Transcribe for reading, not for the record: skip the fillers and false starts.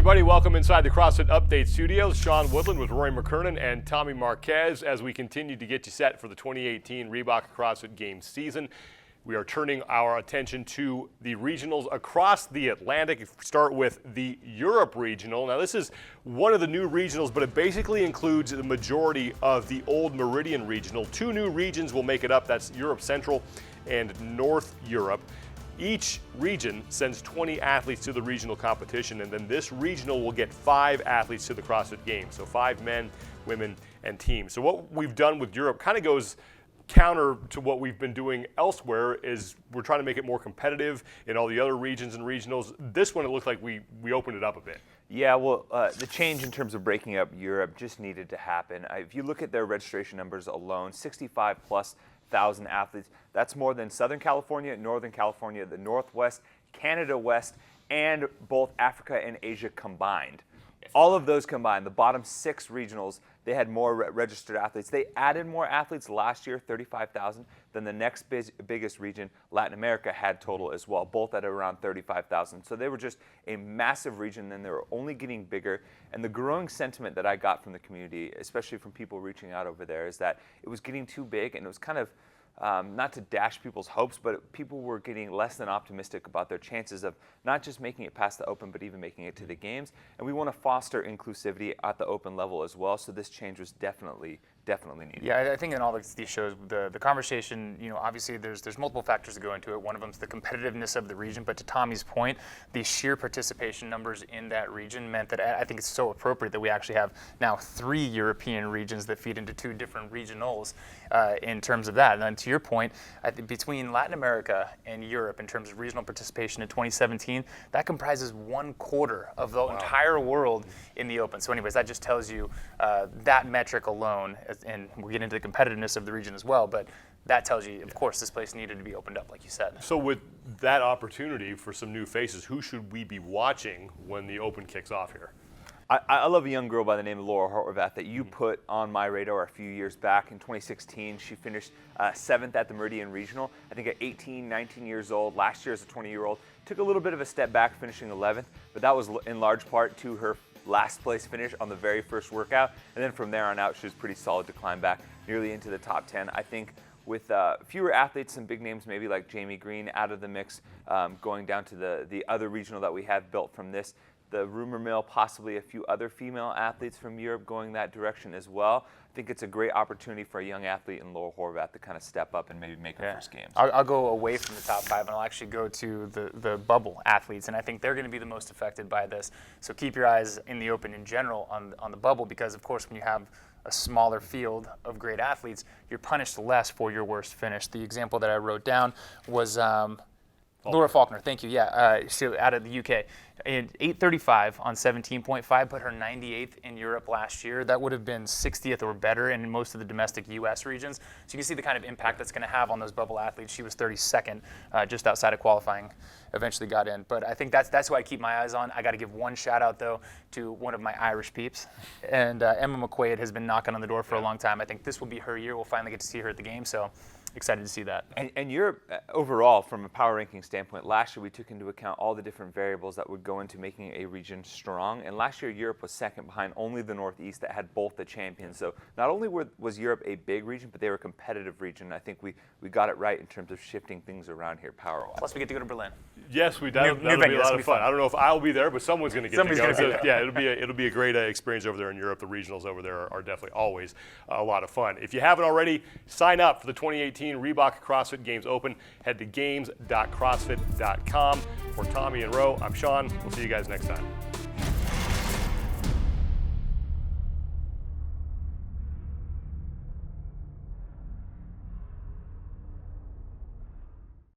everybody. Welcome inside the CrossFit Update Studios. Sean Woodland with Rory McKernan and Tommy Marquez as we continue to get you set for the 2018 Reebok CrossFit Games season. We are turning our attention to the regionals across the Atlantic. Start with the Europe Regional. Now, this is one of the new regionals, but it basically includes the majority of the old Meridian Regional. Two new regions will make it up. That's Europe Central and North Europe. Each region sends 20 athletes to the regional competition, and then this regional will get 5 athletes to the CrossFit Games. So 5 men, women, and teams. So what we've done with Europe kind of goes counter to what we've been doing elsewhere. Is we're trying to make it more competitive in all the other regions and regionals. This one, it looked like we opened it up a bit. Yeah, well, the change in terms of breaking up Europe just needed to happen. If you look at their registration numbers alone, 65+ thousand athletes. That's more than Southern California, Northern California, the Northwest, Canada West, and both Africa and Asia combined. All of those combined, the bottom 6 regionals, they had more registered athletes. They added more athletes last year, 35,000, than the next biggest region, Latin America, had total as well, both at around 35,000. So they were just a massive region, and they were only getting bigger. And the growing sentiment that I got from the community, especially from people reaching out over there, is that it was getting too big, and it was kind of not to dash people's hopes, but people were getting less than optimistic about their chances of not just making it past the Open, but even making it to the Games. And we want to foster inclusivity at the Open level as well, so this change was definitely needed. Yeah, I think in all these shows, the conversation, obviously there's multiple factors that go into it. One of them is the competitiveness of the region, but to Tommy's point, the sheer participation numbers in that region meant that I think it's so appropriate that we actually have now 3 European regions that feed into 2 different regionals in terms of that. And then to your point, I think between Latin America and Europe in terms of regional participation in 2017, that comprises 1/4 of the entire world in the Open. So anyways, that just tells you that metric alone, and we'll get into the competitiveness of the region as well, but that tells you, of course, this place needed to be opened up, like you said. So with that opportunity for some new faces, who should we be watching when the Open kicks off here? I love a young girl by the name of Laura Horvath that you put on my radar a few years back. In 2016, she finished 7th at the Meridian Regional. I think at 18, 19 years old. Last year as a 20-year-old. Took a little bit of a step back, finishing 11th, but that was in large part to her last place finish on the very first workout. And then from there on out, she was pretty solid to climb back nearly into the top 10. I think with fewer athletes and big names, maybe like Jamie Green out of the mix, going down to the other regional that we have built from this, the rumor mill, possibly a few other female athletes from Europe going that direction as well. I think it's a great opportunity for a young athlete in Laura Horvath to kind of step up and maybe make her first Games. I'll go away from the top 5, and I'll actually go to the bubble athletes, and I think they're going to be the most affected by this. So keep your eyes in the Open in general on the bubble, because of course when you have a smaller field of great athletes, you're punished less for your worst finish. The example that I wrote down was Laura Faulkner, thank you. Yeah, she out of the UK. 8:35 on 17.5, put her 98th in Europe last year. That would have been 60th or better in most of the domestic U.S. regions. So you can see the kind of impact that's going to have on those bubble athletes. She was 32nd, just outside of qualifying. Eventually got in, but I think that's who I keep my eyes on. I got to give one shout out though to one of my Irish peeps, and Emma McQuaid has been knocking on the door for a long time. I think this will be her year. We'll finally get to see her at the game. So excited to see that. And Europe, overall, from a power ranking standpoint, last year we took into account all the different variables that would go into making a region strong. And last year Europe was second behind only the Northeast that had both the champions. So not only was Europe a big region, but they were a competitive region. I think we got it right in terms of shifting things around here power-wise. Plus we get to go to Berlin. Yes, that'll be a lot of fun. I don't know if I'll be there, but someone's going to get to go. So, yeah, it'll be a great experience over there in Europe. The regionals over there are definitely always a lot of fun. If you haven't already, sign up for the 2018 Reebok CrossFit Games Open. Head to games.crossfit.com. For Tommy and Ro, I'm Sean. We'll see you guys next time.